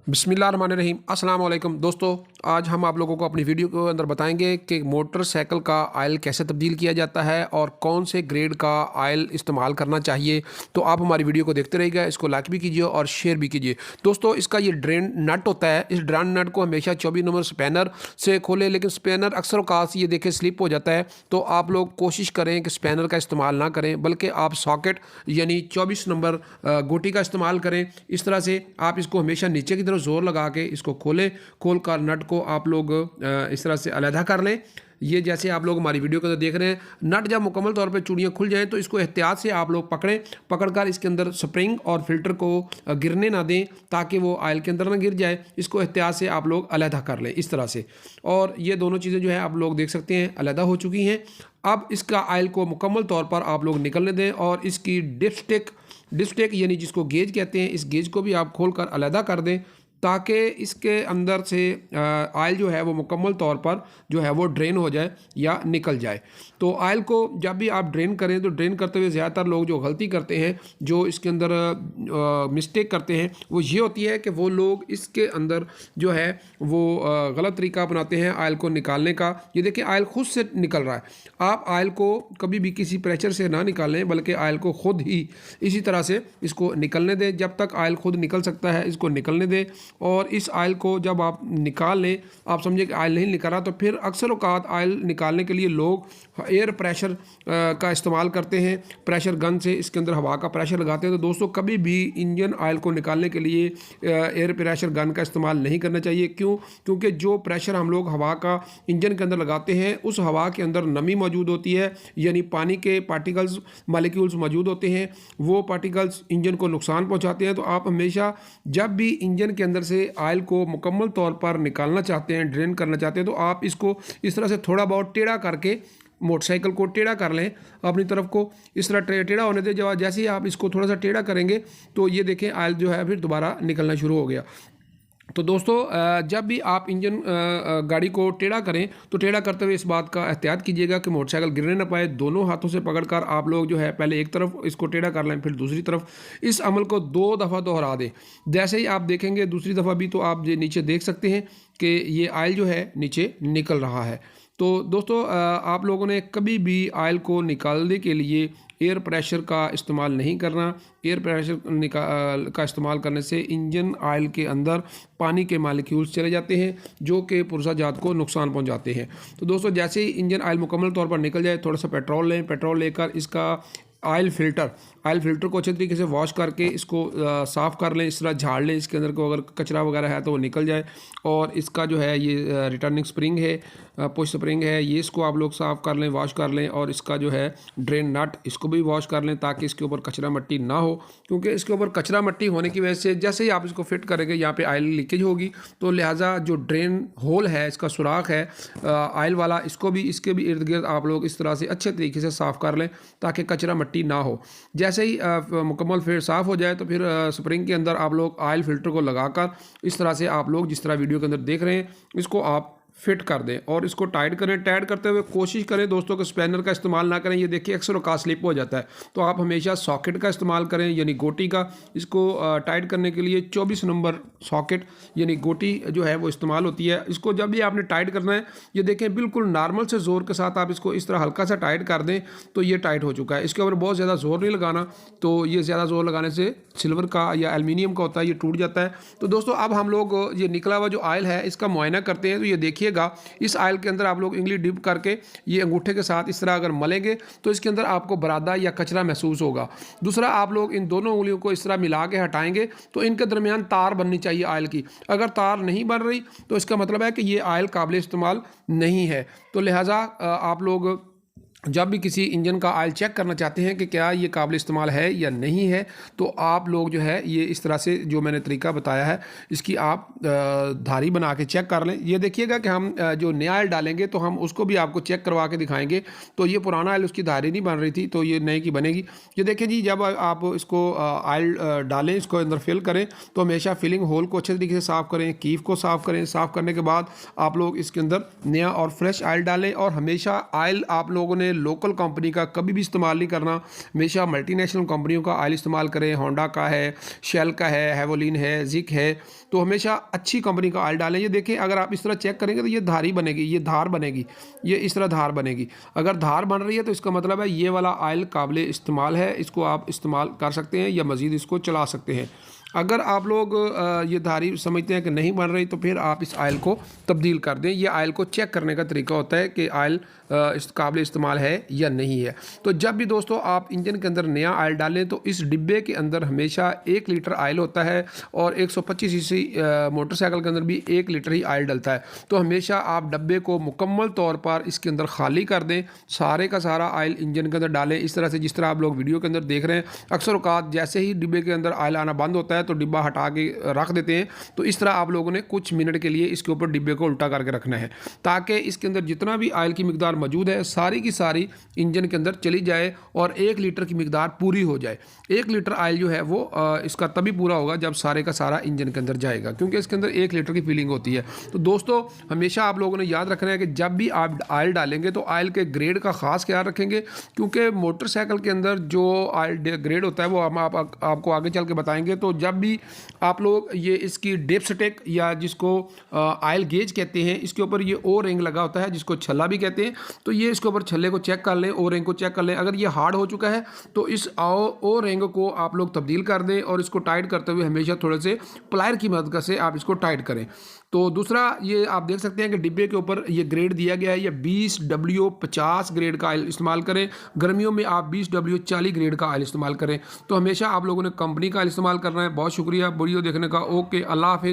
बिस्मिल्लाहिर्रहमानिर्रहीम अस्सलाम वालेकुम दोस्तों। आज हम आप लोगों को अपनी वीडियो के अंदर बताएंगे कि मोटरसाइकिल का आयल कैसे तब्दील किया जाता है और कौन से ग्रेड का आयल इस्तेमाल करना चाहिए। तो आप हमारी वीडियो को देखते रहिएगा, इसको लाइक भी कीजिए और शेयर भी कीजिए। दोस्तों, इसका ये ड्रेन नट होता है, इस ड्रेन नट को हमेशा 24 नंबर स्पैनर से खोलें, लेकिन स्पैनर अक्सर औकात ये देखें स्लिप हो जाता है। तो आप लोग कोशिश करें कि स्पैनर का इस्तेमाल ना करें, बल्कि आप सॉकेट यानी 24 नंबर गोटी का इस्तेमाल करें। इस तरह से आप इसको हमेशा नीचे की तरफ जोर लगा के इसको खोल कर नट को आप लोग इस तरह से अलहदा कर लें। ये जैसे आप लोग हमारी वीडियो के अंदर देख रहे हैं, नट जब मुकम्मल तौर पे चूड़ियाँ खुल जाएं तो इसको एहतियात से आप लोग पकड़कर इसके अंदर स्प्रिंग और फिल्टर को गिरने ना दें, ताकि वो आयल के अंदर ना गिर जाए। इसको एहतियात से आप लोग अलहदा कर लें इस तरह से। और ये दोनों चीज़ें जो है आप लोग देख सकते हैं अलहदा हो चुकी हैं। अब इसका आयल को मुकम्मल तौर पर आप लोग निकलने दें और इसकी डिस्टेक यानी जिसको गेज कहते हैं, इस गेज को भी आप खोल कर अलहदा कर दें, ताकि इसके अंदर से आयल जो है वो मुकम्मल तौर पर जो है वो ड्रेन हो जाए या निकल जाए। तो आयल को जब भी आप ड्रेन करें तो ड्रेन करते हुए ज़्यादातर लोग जो गलती करते हैं, जो इसके अंदर मिस्टेक करते हैं, वो ये होती है कि वो लोग इसके अंदर जो है वो गलत तरीका अपनाते हैं आयल को निकालने का। ये देखिए आयल खुद से निकल रहा है। आप आयल को कभी भी किसी प्रेशर से ना निकालें, बल्कि आयल को खुद ही इसी तरह से इसको निकलने दें। जब तक आयल खुद निकल सकता है इसको निकलने दें। और इस आयल को जब आप निकाल लें, आप समझे कि आयल नहीं निकल रहा, तो फिर अक्सर औकात आयल निकालने के लिए लोग एयर प्रेशर का इस्तेमाल करते हैं। प्रेशर गन से इसके अंदर हवा का प्रेशर लगाते हैं। तो दोस्तों, कभी भी इंजन आयल को निकालने के लिए एयर प्रेशर गन का इस्तेमाल नहीं करना चाहिए। क्योंकि जो प्रेशर हम लोग हवा का इंजन के अंदर लगाते हैं, उस हवा के अंदर नमी मौजूद होती है, यानी पानी के पार्टिकल्स मालिक्यूल्स मौजूद होते हैं। वो पार्टिकल्स इंजन को नुकसान पहुँचाते हैं। तो आप हमेशा जब भी इंजन के अंदर से आयल को मुकम्मल तौर पर निकालना चाहते हैं, ड्रेन करना चाहते हैं, तो आप इसको इस तरह से थोड़ा बहुत टेढ़ा करके मोटरसाइकिल को टेढ़ा कर लें अपनी तरफ को। इस तरह टेढ़ा होने दें। जब जैसे ही आप इसको थोड़ा सा टेढ़ा करेंगे तो ये देखें आयल जो है फिर दोबारा निकलना शुरू हो गया। तो दोस्तों, जब भी आप इंजन गाड़ी को टेढ़ा करें तो टेढ़ा करते हुए इस बात का एहतियात कीजिएगा कि मोटरसाइकिल गिरने ना पाए। दोनों हाथों से पकड़कर आप लोग जो है पहले एक तरफ इसको टेढ़ा कर लें, फिर दूसरी तरफ। इस अमल को 2 दफ़ा दोहरा दें। जैसे ही आप देखेंगे दूसरी दफ़ा भी, तो आप ये नीचे देख सकते हैं कि ये आयल जो है नीचे निकल रहा है। तो दोस्तों, आप लोगों ने कभी भी आयल को निकालने के लिए एयर प्रेशर का इस्तेमाल नहीं करना। एयर प्रेशर का इस्तेमाल करने से इंजन आयल के अंदर पानी के मालिक्यूल्स चले जाते हैं, जो कि पुर्जा जात को नुकसान पहुंचाते हैं। तो दोस्तों, जैसे ही इंजन आयल मुकम्मल तौर पर निकल जाए, थोड़ा सा पेट्रोल लें। पेट्रोल लेकर इसका आयल फिल्टर को अच्छे तरीके से वॉश करके इसको साफ़ कर लें। इस तरह झाड़ लें, इसके अंदर को अगर कचरा वगैरह है तो वो निकल जाए। और इसका जो है ये रिटर्निंग स्प्रिंग है, पुश स्प्रिंग है, ये इसको आप लोग साफ़ कर लें, वॉश कर लें। और इसका जो है ड्रेन नट, इसको भी वॉश कर लें, ताकि इसके ऊपर कचरा मट्टी ना हो। क्योंकि इसके ऊपर कचरा मट्टी होने की वजह से जैसे ही आप इसको फिट करेंगे यहाँ पे आयल लीकेज होगी। तो लिहाजा जो ड्रेन होल है, इसका सुराख है आयल वाला, इसके भी इर्द गिर्द आप लोग इस तरह से अच्छे तरीके से साफ़ कर लें, ताकि कचरा मट्टी ना हो। जैसे ही मुकम्मल फिर साफ़ हो जाए तो फिर स्प्रिंग के अंदर आप लोग आयल फिल्टर को लगाकर इस तरह से आप लोग जिस तरह वीडियो के अंदर देख रहे हैं, इसको आप फिट कर दें और इसको टाइट करें। टाइट करते हुए कोशिश करें दोस्तों कि स्पैनर का इस्तेमाल ना करें। ये देखिए अक्सर औकात स्लिप हो जाता है। तो आप हमेशा सॉकेट का इस्तेमाल करें, यानी गोटी का। इसको टाइट करने के लिए 24 नंबर सॉकेट यानी गोटी जो है वो इस्तेमाल होती है। इसको जब भी आपने टाइट करना है, ये देखें बिल्कुल नॉर्मल से ज़ोर के साथ आप इसको इस तरह हल्का सा टाइट कर दें तो ये टाइट हो चुका है। इसके ऊपर बहुत ज़्यादा ज़ोर नहीं लगाना, तो ये ज़्यादा ज़ोर लगाने से सिल्वर का या एल्युमिनियम का होता है, ये टूट जाता है। तो दोस्तों, अब हम लोग ये निकला हुआ जो आयल है इसका मुआयना करते हैं। तो ये देखिएगा, इस आयल के अंदर आप लोग इंगली डिप करके ये अंगूठे के साथ इस तरह अगर मलेंगे तो इसके अंदर आपको बरादा या कचरा महसूस होगा। दूसरा, आप लोग इन दोनों उंगलियों को इस तरह मिला के हटाएंगे तो इनके दरमियान तार बननी चाहिए आयल की। अगर तार नहीं बन रही तो इसका मतलब है कि ये आयल काबिल इस्तेमाल नहीं है। तो लिहाजा आप लोग जब भी किसी इंजन का आयल चेक करना चाहते हैं कि क्या ये काबिल इस्तेमाल है या नहीं है, तो आप लोग जो है ये इस तरह से जो मैंने तरीका बताया है, इसकी आप धारी बना के चेक कर लें। ये देखिएगा कि हम जो नया आयल डालेंगे तो हम उसको भी आपको चेक करवा के दिखाएंगे। तो ये पुराना आयल, उसकी धारी नहीं बन रही थी, तो ये नए की बनेगी। ये देखिए जी, जब आप इसको आयल डालें, इसको अंदर फिल करें, तो हमेशा फिलिंग होल को अच्छे तरीके से साफ़ करें, कीफ को साफ़ करें। साफ़ करने के बाद आप लोग इसके अंदर नया और फ्रेश आयल डालें। और हमेशा आयल आप लोगों ने लोकल कंपनी का कभी भी इस्तेमाल नहीं करना। हमेशा मल्टीनेशनल कंपनियों का ऑयल इस्तेमाल करें। होंडा का है, शेल का है, हेवोलिन है, जिक है, तो हमेशा अच्छी कंपनी का ऑयल डालें। ये देखें, अगर आप इस तरह चेक करेंगे तो ये धारी बनेगी, ये धार बनेगी, ये इस तरह धार बनेगी। अगर धार बन रही है तो इसका मतलब है ये वाला ऑयल काबिल इस्तेमाल है, इसको आप इस्तेमाल कर सकते हैं या मज़ीद इसको चला सकते हैं। अगर आप लोग ये धारी समझते हैं कि नहीं बन रही, तो फिर आप इस आयल को तब्दील कर दें। ये आयल को चेक करने का तरीका होता है कि आयल इस काबिल इस्तेमाल है या नहीं है। तो जब भी दोस्तों आप इंजन के अंदर नया आयल डालें तो इस डिब्बे के अंदर हमेशा 1 लीटर आयल होता है और 125 सीसी मोटरसाइकिल के अंदर भी 1 लीटर ही आयल डलता है। तो हमेशा आप डब्बे को मुकम्मल तौर पर इसके अंदर खाली कर दें, सारे का सारा आयल इंजन के अंदर डालें इस तरह से जिस तरह आप लोग वीडियो के अंदर देख रहे हैं। अक्सर औकात जैसे ही डिब्बे के अंदर आयल आना बंद होता है तो डिब्बा हटा के रख देते हैं। तो इस तरह आप लोगों ने कुछ मिनट के लिए इसके ऊपर डिब्बे को उल्टा करके रखना है ताकि इसके अंदर जितना भी आयल की मिकदार मौजूद है सारी की सारी इंजन के अंदर चली जाए और 1 लीटर की मिकदार पूरी हो जाए। 1 लीटर आयल जो है वो इसका तभी पूरा होगा जब सारे का सारा इंजन के अंदर जाएगा, क्योंकि इसके अंदर 1 लीटर की फीलिंग होती है। तो दोस्तों हमेशा आप लोगों ने याद रखना है कि जब भी आप आयल डालेंगे तो आयल के ग्रेड का खास ख्याल रखेंगे, क्योंकि मोटरसाइकिल के अंदर जो आयल ग्रेड होता है वो हम आपको आगे चल के बताएंगे। तो जब भी आप लोग ये इसकी डिपस्टिक या जिसको आयल गेज कहते हैं, इसके ऊपर ये ओ रिंग लगा होता है जिसको छल्ला भी कहते हैं, तो ये इसके ऊपर छल्ले को चेक कर लें, ओ रिंग को चेक कर लें। अगर ये हार्ड हो चुका है तो इस ओ रिंग को आप लोग तब्दील कर दें और इसको टाइट करते हुए हमेशा थोड़े से प्लायर की मदद से आप इसको टाइट करें। तो दूसरा ये आप देख सकते हैं कि डिब्बे के ऊपर ये ग्रेड दिया गया है, ये 20W50 ग्रेड का ऑयल इस्तेमाल करें। गर्मियों में आप 20W40 ग्रेड का ऑयल इस्तेमाल करें। तो हमेशा आप लोगों ने कंपनी का ऑयल इस्तेमाल करना है। बहुत शुक्रिया वीडियो देखने का। ओके, अल्लाह हाफिज़।